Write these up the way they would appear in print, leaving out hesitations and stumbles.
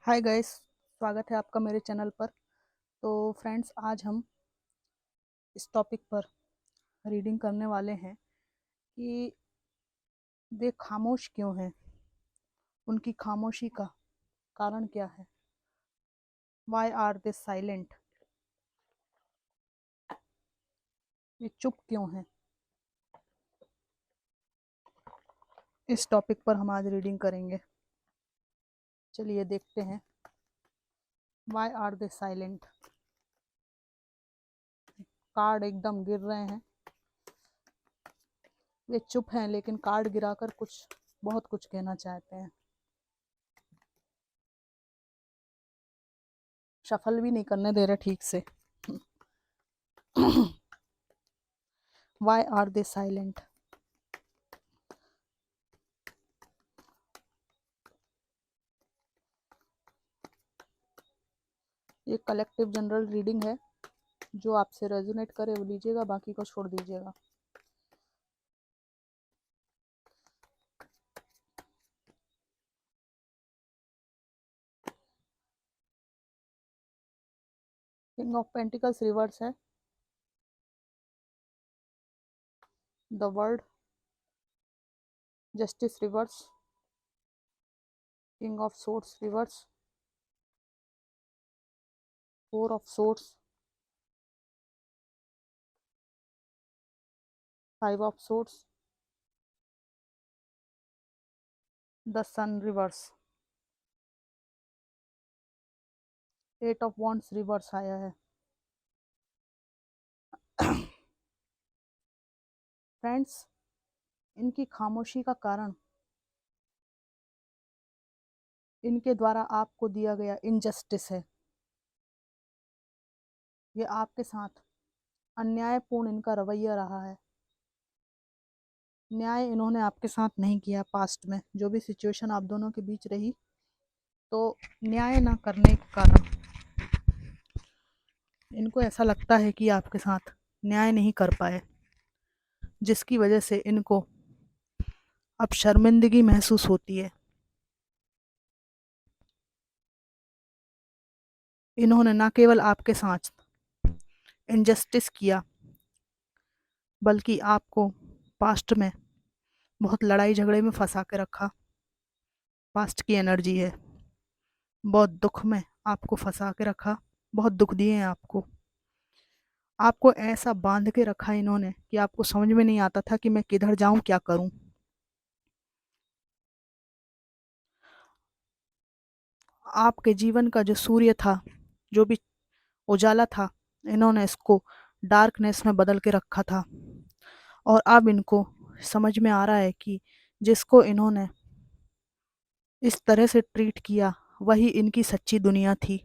Hi guys, स्वागत है आपका मेरे चैनल पर। तो फ्रेंड्स, आज हम इस टॉपिक पर रीडिंग करने वाले हैं कि वे खामोश क्यों हैं, उनकी खामोशी का कारण क्या है। वाई आर दे साइलेंट, ये चुप क्यों हैं। इस टॉपिक पर हम आज रीडिंग करेंगे। चलिए देखते हैं। Why are they silent. Card एकदम गिर रहे हैं। वे चुप हैं लेकिन कार्ड गिराकर बहुत कुछ कहना चाहते हैं। शफल भी नहीं करने दे रहे ठीक से। Why are they silent. ये कलेक्टिव जनरल रीडिंग है। जो आपसे रेजोनेट करे वो लीजिएगा, बाकी को छोड़ दीजिएगा। किंग ऑफ पेंटिकल्स रिवर्स है। The world, justice reverse, king of swords reverse, four of swords, five of swords, the sun reverse, eight of wands reverse आया है। फ्रेंड्स, इनकी खामोशी का कारण इनके द्वारा आपको दिया गया इनजस्टिस है। ये आपके साथ अन्यायपूर्ण इनका रवैया रहा है। न्याय इन्होंने आपके साथ नहीं किया। पास्ट में जो भी सिचुएशन आप दोनों के बीच रही, तो न्याय ना करने के कारण इनको ऐसा लगता है कि आपके साथ न्याय नहीं कर पाए, जिसकी वजह से इनको अब शर्मिंदगी महसूस होती है। इन्होंने ना केवल आपके साथ इनजस्टिस किया, बल्कि आपको पास्ट में बहुत लड़ाई झगड़े में फंसा के रखा। पास्ट की एनर्जी है। बहुत दुख में आपको फंसा के रखा, बहुत दुख दिए हैं आपको। आपको ऐसा बांध के रखा इन्होंने कि आपको समझ में नहीं आता था कि मैं किधर जाऊं, क्या करूं। आपके जीवन का जो सूर्य था, जो भी उजाला था, इन्होंने इसको डार्कनेस में बदल के रखा था। और अब इनको समझ में आ रहा है कि जिसको इन्होंने इस तरह से ट्रीट किया, वही इनकी सच्ची दुनिया थी।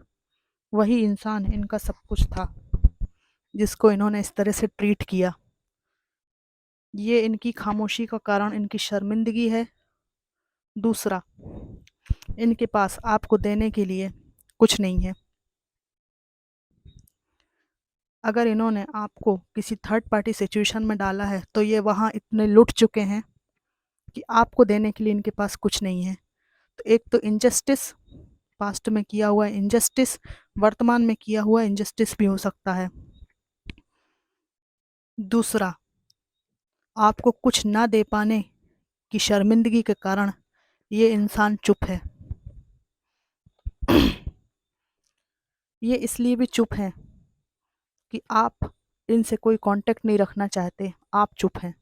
वही इंसान इनका सब कुछ था, जिसको इन्होंने इस तरह से ट्रीट किया। ये इनकी खामोशी का कारण इनकी शर्मिंदगी है। दूसरा, इनके पास आपको देने के लिए कुछ नहीं है। अगर इन्होंने आपको किसी थर्ड पार्टी सिचुएशन में डाला है, तो ये वहाँ इतने लुट चुके हैं कि आपको देने के लिए इनके पास कुछ नहीं है। तो एक तो इनजस्टिस, पास्ट में किया हुआ इनजस्टिस वर्तमान में किया हुआ इनजस्टिस भी हो सकता है। दूसरा, आपको कुछ ना दे पाने की शर्मिंदगी के कारण ये इंसान चुप है। ये इसलिए भी चुप है कि आप इनसे कोई कांटेक्ट नहीं रखना चाहते। आप चुप हैं,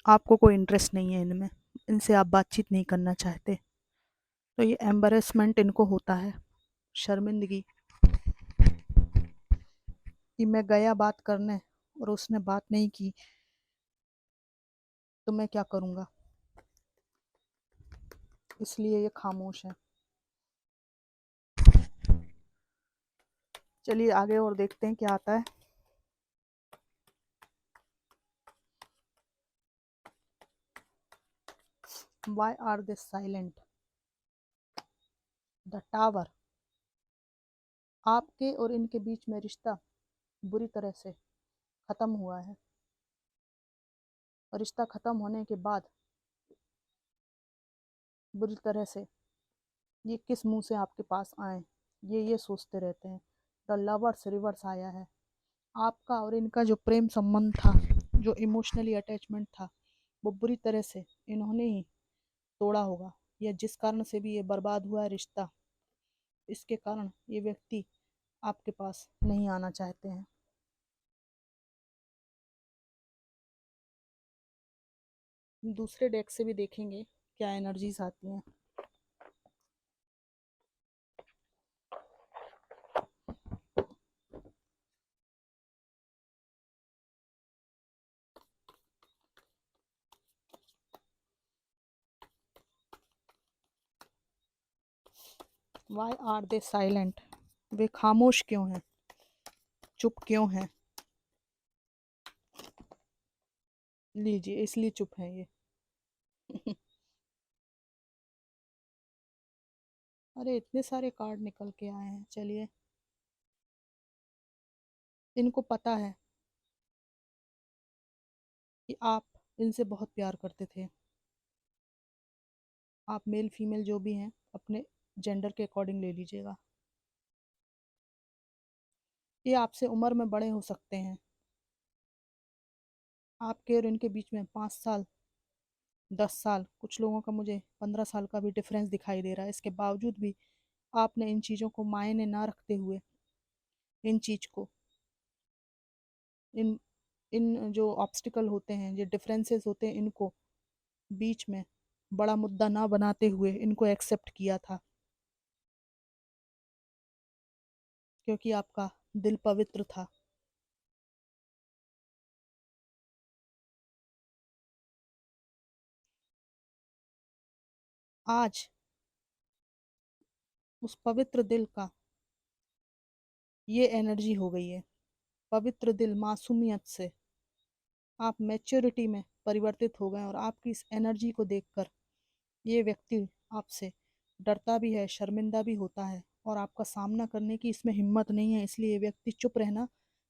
आपको कोई इंटरेस्ट नहीं है इनमें, इनसे आप बातचीत नहीं करना चाहते। तो ये एम्बरेसमेंट इनको होता है, शर्मिंदगी, कि मैं गया बात करने और उसने बात नहीं की, तो मैं क्या करूँगा। इसलिए ये खामोश है। चलिए आगे और देखते हैं क्या आता है। Why are they silent? The tower. आपके और इनके बीच में रिश्ता बुरी तरह से ख़त्म हुआ है। और रिश्ता ख़त्म होने के बाद बुरी तरह से ये किस मुंह से आपके पास आए, ये सोचते रहते हैं। द लवर्स रिवर्स आया है। आपका और इनका जो प्रेम संबंध था, जो इमोशनली अटैचमेंट था, वो बुरी तरह से इन्होंने ही तोड़ा होगा, या जिस कारण से भी ये बर्बाद हुआ है रिश्ता, इसके कारण ये व्यक्ति आपके पास नहीं आना चाहते हैं। दूसरे डेक से भी देखेंगे क्या एनर्जीज आती हैं। वाई आर दे साइलेंट, वे खामोश क्यों हैं, चुप क्यों हैं। लीजिए, इसलिए चुप है ये। अरे इतने सारे कार्ड निकल के आए हैं, चलिए। इनको पता है कि आप इनसे बहुत प्यार करते थे। आप मेल फीमेल जो भी हैं अपने जेंडर के अकॉर्डिंग ले लीजिएगा। ये आपसे उम्र में बड़े हो सकते हैं। आपके और इनके बीच में 5 साल, 10 साल, कुछ लोगों का मुझे 15 साल का भी डिफरेंस दिखाई दे रहा है। इसके बावजूद भी आपने इन चीज़ों को मायने ना रखते हुए, इन चीज़ को, इन इन जो ऑब्स्टिकल होते हैं, जो डिफरेंसेस होते हैं, इनको बीच में बड़ा मुद्दा ना बनाते हुए इनको एक्सेप्ट किया था, क्योंकि आपका दिल पवित्र था। आज उस पवित्र दिल का ये एनर्जी हो गई है। पवित्र दिल मासूमियत से आप मैच्योरिटी में परिवर्तित हो गए, और आपकी इस एनर्जी को देखकर ये व्यक्ति आपसे डरता भी है, शर्मिंदा भी होता है, और आपका सामना करने की इसमें हिम्मत नहीं है। इसलिए ये व्यक्ति चुप रहना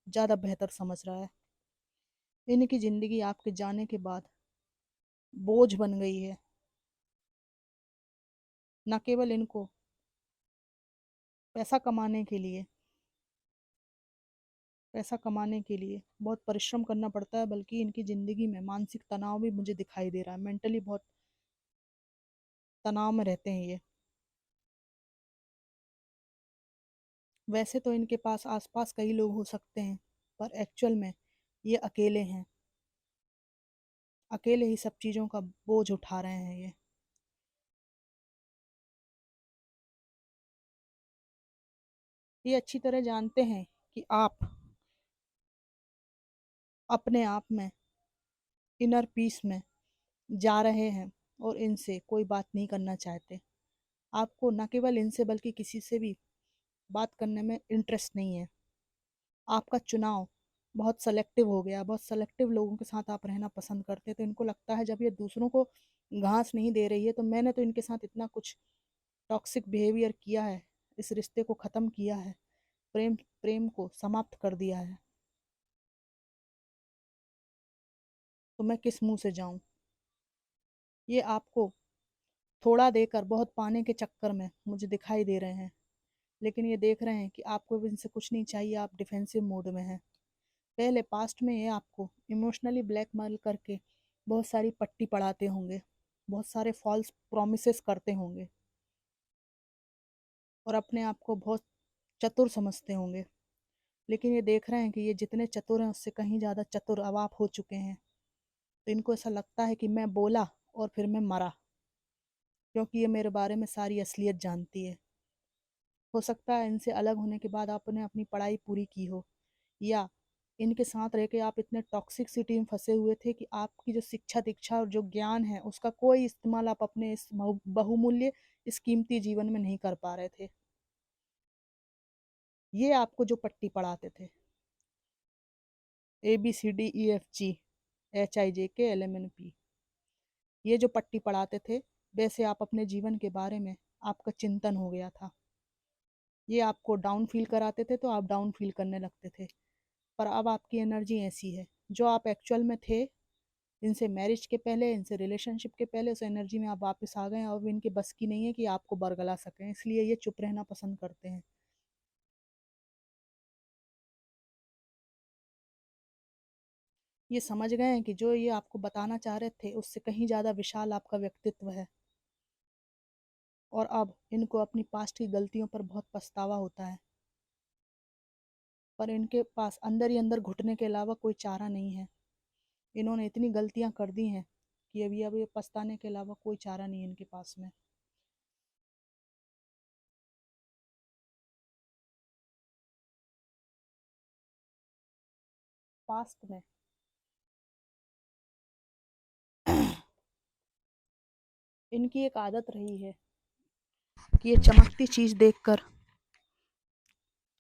ज़्यादा बेहतर समझ रहा है। इनकी ज़िंदगी आपके जाने के बाद बोझ बन गई है। न केवल इनको पैसा कमाने के लिए, पैसा कमाने के लिए बहुत परिश्रम करना पड़ता है, बल्कि इनकी ज़िंदगी में मानसिक तनाव भी मुझे दिखाई दे रहा है। मेंटली बहुत तनाव में रहते हैं ये। वैसे तो इनके पास आसपास कई लोग हो सकते हैं, पर एक्चुअल में ये अकेले हैं। अकेले ही सब चीज़ों का बोझ उठा रहे हैं ये। ये अच्छी तरह जानते हैं कि आप अपने आप में इनर पीस में जा रहे हैं, और इनसे कोई बात नहीं करना चाहते। आपको न केवल इनसे बल्कि किसी से भी बात करने में इंटरेस्ट नहीं है। आपका चुनाव बहुत सेलेक्टिव हो गया, बहुत सेलेक्टिव लोगों के साथ आप रहना पसंद करते। तो इनको लगता है जब ये दूसरों को घास नहीं दे रही है, तो मैंने तो इनके साथ इतना कुछ टॉक्सिक बिहेवियर किया है, इस रिश्ते को ख़त्म किया है, प्रेम प्रेम को समाप्त कर दिया है, तो मैं किस मुंह से जाऊं। ये आपको थोड़ा देकर बहुत पाने के चक्कर में मुझे दिखाई दे रहे हैं, लेकिन ये देख रहे हैं कि आपको भी इनसे कुछ नहीं चाहिए, आप डिफेंसिव मोड में हैं। पहले पास्ट में ये आपको इमोशनली ब्लैकमेल करके बहुत सारी पट्टी पढ़ाते होंगे, बहुत सारे फॉल्स प्रॉमिसेस करते होंगे, और अपने आप को बहुत चतुर समझते होंगे। लेकिन ये देख रहे हैं कि ये जितने चतुर हैं उससे कहीं ज़्यादा चतुर अब आप हो चुके हैं। तो इनको ऐसा लगता है कि मैं बोला और फिर मैं मरा, क्योंकि ये मेरे बारे में सारी असलियत जानती है। हो सकता है इनसे अलग होने के बाद आपने अपनी पढ़ाई पूरी की हो, या इनके साथ रह के आप इतने टॉक्सिक सिटी में फंसे हुए थे कि आपकी जो शिक्षा दीक्षा और जो ज्ञान है उसका कोई इस्तेमाल आप अपने इस बहुमूल्य, इस कीमती जीवन में नहीं कर पा रहे थे। ये आपको जो पट्टी पढ़ाते थे, ABCDEFG HIJKLMNP, ये जो पट्टी पढ़ाते थे, वैसे आप अपने जीवन के बारे में आपका चिंतन हो गया था। ये आपको डाउन फील कराते थे तो आप डाउन फील करने लगते थे। पर अब आपकी एनर्जी ऐसी है, जो आप एक्चुअल में थे इनसे मैरिज के पहले, इनसे रिलेशनशिप के पहले उस एनर्जी में आप वापस आ गए, अब इनके बस की नहीं है कि आपको बरगला सकें, इसलिए ये चुप रहना पसंद करते हैं। ये समझ गए हैं कि जो ये आपको बताना चाह रहे थे उससे कहीं ज़्यादा विशाल आपका व्यक्तित्व है, और अब इनको अपनी पास्ट की गलतियों पर बहुत पछतावा होता है, पर इनके पास अंदर ही अंदर घुटने के अलावा कोई चारा नहीं है। इन्होंने इतनी गलतियां कर दी हैं कि अभी अब ये पछताने के अलावा कोई चारा नहीं है इनके पास में। पास्ट में इनकी एक आदत रही है कि ये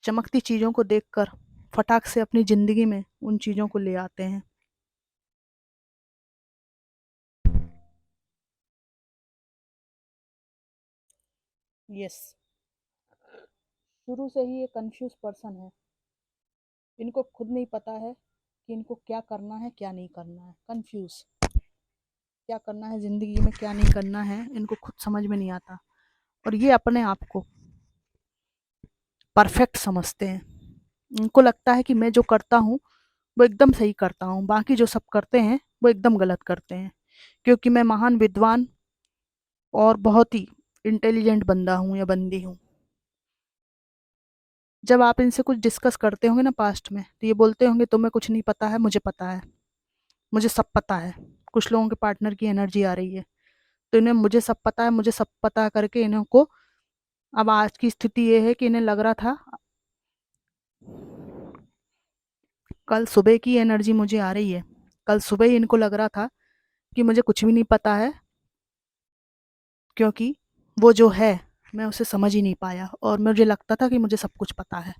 चमकती चीज़ों को देखकर फटाक से अपनी ज़िंदगी में उन चीज़ों को ले आते हैं। यस, शुरू से ही ये कंफ्यूज पर्सन है। इनको खुद नहीं पता है कि इनको क्या करना है क्या नहीं करना है। कंफ्यूज, क्या करना है ज़िंदगी में क्या नहीं करना है इनको खुद समझ में नहीं आता, और ये अपने आप को परफेक्ट समझते हैं। इनको लगता है कि मैं जो करता हूँ वो एकदम सही करता हूँ, बाकी जो सब करते हैं वो एकदम गलत करते हैं, क्योंकि मैं महान विद्वान और बहुत ही इंटेलिजेंट बंदा हूँ या बंदी हूँ। जब आप इनसे कुछ डिस्कस करते होंगे ना पास्ट में, तो ये बोलते होंगे तुम्हें कुछ नहीं पता है, मुझे पता है, मुझे सब पता है। कुछ लोगों के पार्टनर की एनर्जी आ रही है, तो इन्हें मुझे सब पता है, मुझे सब पता करके इन्हों को अब आज की स्थिति ये है कि इन्हें लग रहा था कल सुबह की एनर्जी मुझे आ रही है, कल सुबह ही इनको लग रहा था कि मुझे कुछ भी नहीं पता है, क्योंकि वो जो है मैं उसे समझ ही नहीं पाया और मुझे लगता था कि मुझे सब कुछ पता है।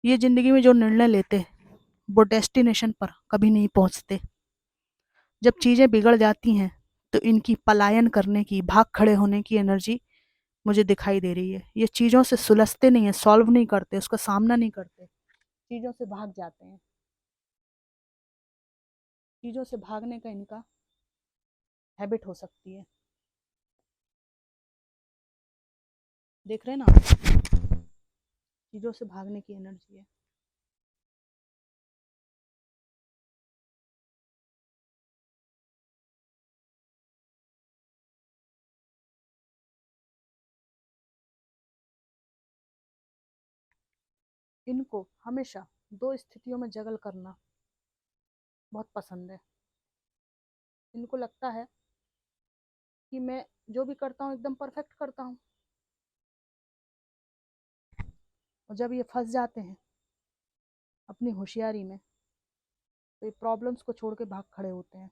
ये ज़िंदगी में जो निर्णय लेते वो डेस्टिनेशन पर कभी नहीं पहुंचते। जब चीज़ें बिगड़ जाती हैं तो इनकी पलायन करने की, भाग खड़े होने की एनर्जी मुझे दिखाई दे रही है। ये चीज़ों से सुलझते नहीं हैं, सॉल्व नहीं करते, उसका सामना नहीं करते, चीज़ों से भाग जाते हैं। चीज़ों से भागने का इनका हैबिट हो सकती है। देख रहे हैं ना आप? चीज़ों से भागने की एनर्जी है। इनको हमेशा दो स्थितियों में जगल करना बहुत पसंद है। इनको लगता है कि मैं जो भी करता हूँ एकदम परफेक्ट करता हूँ, और जब ये फंस जाते हैं अपनी होशियारी में तो ये प्रॉब्लम्स को छोड़ के भाग खड़े होते हैं।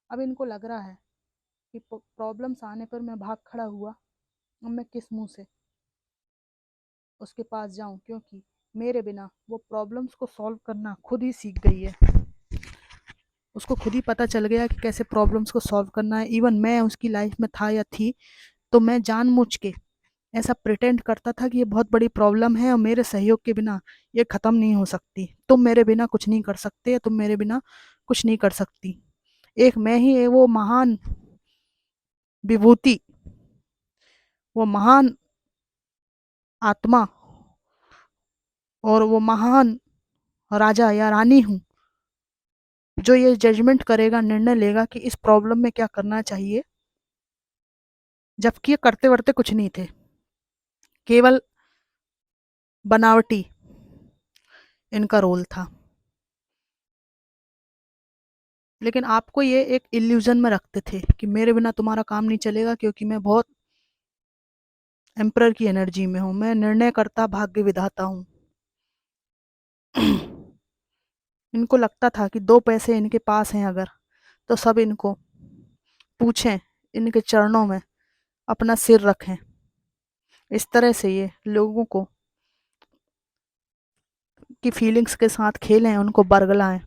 अब इनको लग रहा है कि प्रॉब्लम्स आने पर मैं भाग खड़ा हुआ, अब मैं किस मुंह से उसके पास जाऊं, क्योंकि मेरे बिना वो प्रॉब्लम्स को सॉल्व करना खुद ही सीख गई है। उसको खुद ही पता चल गया कि कैसे प्रॉब्लम्स को सॉल्व करना है। इवन मैं उसकी लाइफ में था या थी तो मैं जानबूझ के ऐसा प्रिटेंड करता था कि ये बहुत बड़ी प्रॉब्लम है और मेरे सहयोग के बिना ये ख़त्म नहीं हो सकती, तुम मेरे बिना कुछ नहीं कर सकते, तुम मेरे बिना कुछ नहीं कर सकती। एक मैं ही है वो महान विभूति, वो महान आत्मा, और वो महान राजा या रानी हूँ जो ये जजमेंट करेगा, निर्णय लेगा कि इस प्रॉब्लम में क्या करना चाहिए, जबकि ये करते वर्ते कुछ नहीं थे, केवल बनावटी इनका रोल था। लेकिन आपको ये एक इल्यूजन में रखते थे कि मेरे बिना तुम्हारा काम नहीं चलेगा, क्योंकि मैं बहुत एम्परर की एनर्जी में हूँ, मैं निर्णय करता भाग्य विधाता हूँ। इनको लगता था कि दो पैसे इनके पास हैं अगर, तो सब इनको पूछें, इनके चरणों में अपना सिर रखें। इस तरह से ये लोगों को की फीलिंग्स के साथ खेलें, उनको बरगलाएं।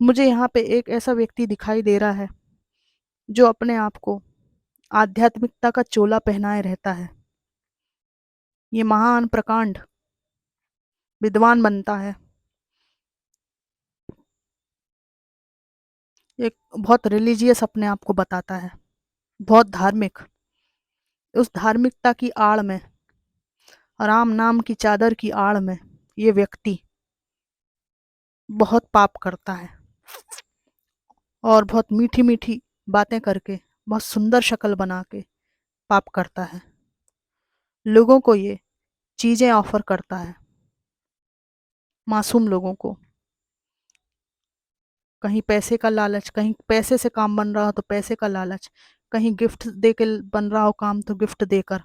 मुझे यहाँ पे एक ऐसा व्यक्ति दिखाई दे रहा है जो अपने आप को आध्यात्मिकता का चोला पहनाए रहता है। ये महान प्रकांड विद्वान बनता है, एक बहुत रिलीजियस अपने आप को बताता है, बहुत धार्मिक। उस धार्मिकता की आड़ में, राम नाम की चादर की आड़ में, ये व्यक्ति बहुत पाप करता है और बहुत मीठी मीठी बातें करके, बहुत सुंदर शक्ल बना के पाप करता है। लोगों को ये चीज़ें ऑफर करता है, मासूम लोगों को। कहीं पैसे का लालच, कहीं पैसे से काम बन रहा हो तो पैसे का लालच, कहीं गिफ्ट दे के बन रहा हो काम तो गिफ्ट देकर।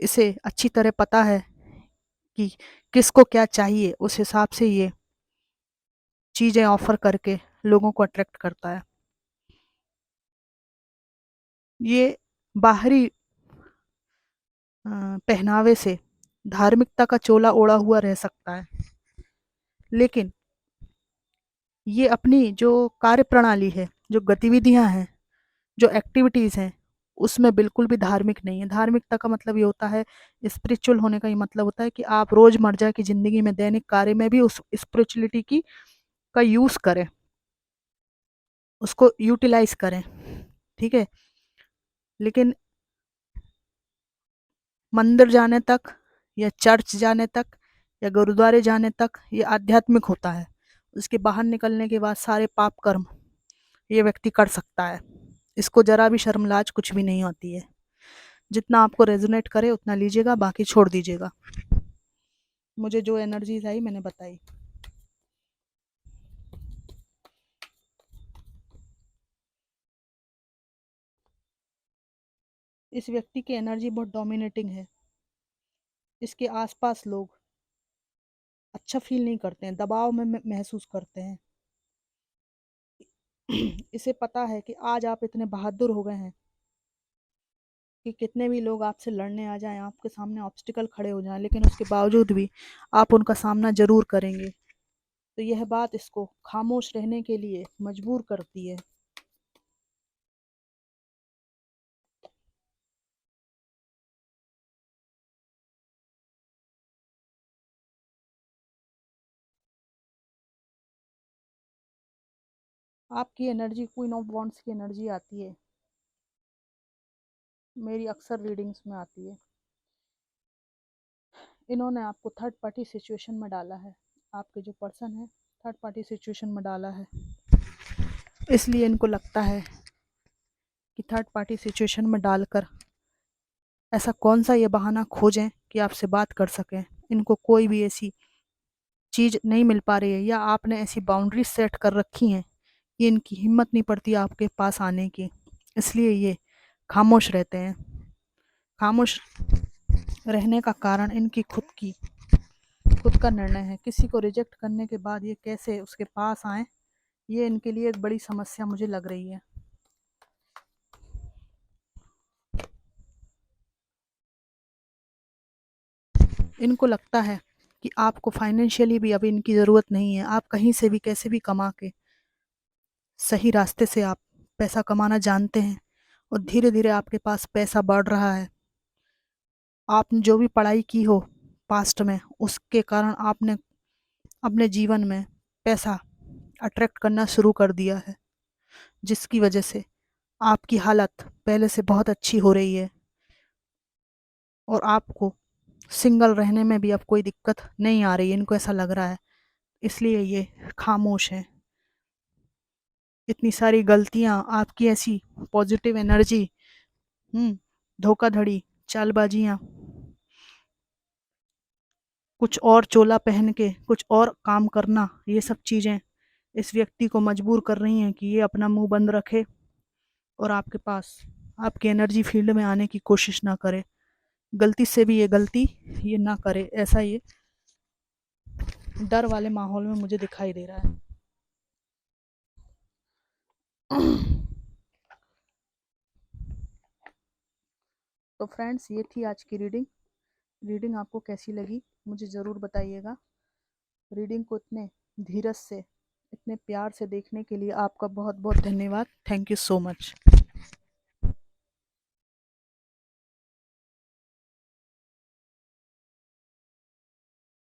इसे अच्छी तरह पता है कि किसको क्या चाहिए, उस हिसाब से ये चीज़ें ऑफर करके लोगों को अट्रैक्ट करता है। ये बाहरी पहनावे से धार्मिकता का चोला ओढ़ा हुआ रह सकता है, लेकिन ये अपनी जो कार्यप्रणाली है, जो गतिविधियां हैं, जो एक्टिविटीज़ हैं, उसमें बिल्कुल भी धार्मिक नहीं है। धार्मिकता का मतलब ये होता है, स्पिरिचुअल होने का ये मतलब होता है कि आप रोज़मर्रा की ज़िंदगी में, दैनिक कार्य में भी उस स्पिरिचुअलिटी की का यूज़ करें, उसको यूटिलाइज़ करें, ठीक है? लेकिन मंदिर जाने तक या चर्च जाने तक या गुरुद्वारे जाने तक ये आध्यात्मिक होता है। उसके बाहर निकलने के बाद सारे पाप कर्म ये व्यक्ति कर सकता है। इसको ज़रा भी शर्म लाज कुछ भी नहीं होती है। जितना आपको रेजोनेट करे उतना लीजिएगा, बाकी छोड़ दीजिएगा। मुझे जो एनर्जीज आई मैंने बताई। इस व्यक्ति की एनर्जी बहुत डोमिनेटिंग है। इसके आसपास लोग अच्छा फील नहीं करते हैं, दबाव में महसूस करते हैं। इसे पता है कि आज आप इतने बहादुर हो गए हैं कि कितने भी लोग आपसे लड़ने आ जाएं, आपके सामने ऑब्स्टिकल खड़े हो जाएं, लेकिन उसके बावजूद भी आप उनका सामना ज़रूर करेंगे। तो यह बात इसको खामोश रहने के लिए मजबूर करती है। आपकी एनर्जी क्वीन ऑफ वॉन्ड्स की एनर्जी आती है, मेरी अक्सर रीडिंग्स में आती है। इन्होंने आपको थर्ड पार्टी सिचुएशन में डाला है, आपके जो पर्सन है थर्ड पार्टी सिचुएशन में डाला है। इसलिए इनको लगता है कि थर्ड पार्टी सिचुएशन में डालकर ऐसा कौन सा ये बहाना खोजें कि आपसे बात कर सकें। इनको कोई भी ऐसी चीज़ नहीं मिल पा रही है, या आपने ऐसी बाउंड्री सेट कर रखी हैं कि इनकी हिम्मत नहीं पड़ती आपके पास आने की। इसलिए ये खामोश रहते हैं। खामोश रहने का कारण इनकी खुद का निर्णय है। किसी को रिजेक्ट करने के बाद ये कैसे उसके पास आए, ये इनके लिए एक बड़ी समस्या मुझे लग रही है। इनको लगता है कि आपको फाइनेंशियली भी अभी इनकी ज़रूरत नहीं है। आप कहीं से भी कैसे भी कमा के सही रास्ते से आप पैसा कमाना जानते हैं और धीरे धीरे आपके पास पैसा बढ़ रहा है। आपने जो भी पढ़ाई की हो पास्ट में, उसके कारण आपने अपने जीवन में पैसा अट्रैक्ट करना शुरू कर दिया है, जिसकी वजह से आपकी हालत पहले से बहुत अच्छी हो रही है और आपको सिंगल रहने में भी अब कोई दिक्कत नहीं आ रही है, इनको ऐसा लग रहा है। इसलिए ये खामोश हैं। इतनी सारी गलतियाँ, आपकी ऐसी पॉजिटिव एनर्जी, धोखाधड़ी, चालबाजियाँ, कुछ और चोला पहन के कुछ और काम करना, ये सब चीज़ें इस व्यक्ति को मजबूर कर रही हैं कि ये अपना मुंह बंद रखे और आपके पास, आपके एनर्जी फील्ड में आने की कोशिश ना करे। गलती से भी ये गलती ये ना करे, ऐसा ये डर वाले माहौल में मुझे दिखाई दे रहा है। तो फ्रेंड्स, ये थी आज की रीडिंग। रीडिंग आपको कैसी लगी मुझे ज़रूर बताइएगा। रीडिंग को इतने धीरज से, इतने प्यार से देखने के लिए आपका बहुत बहुत धन्यवाद। Thank you so much.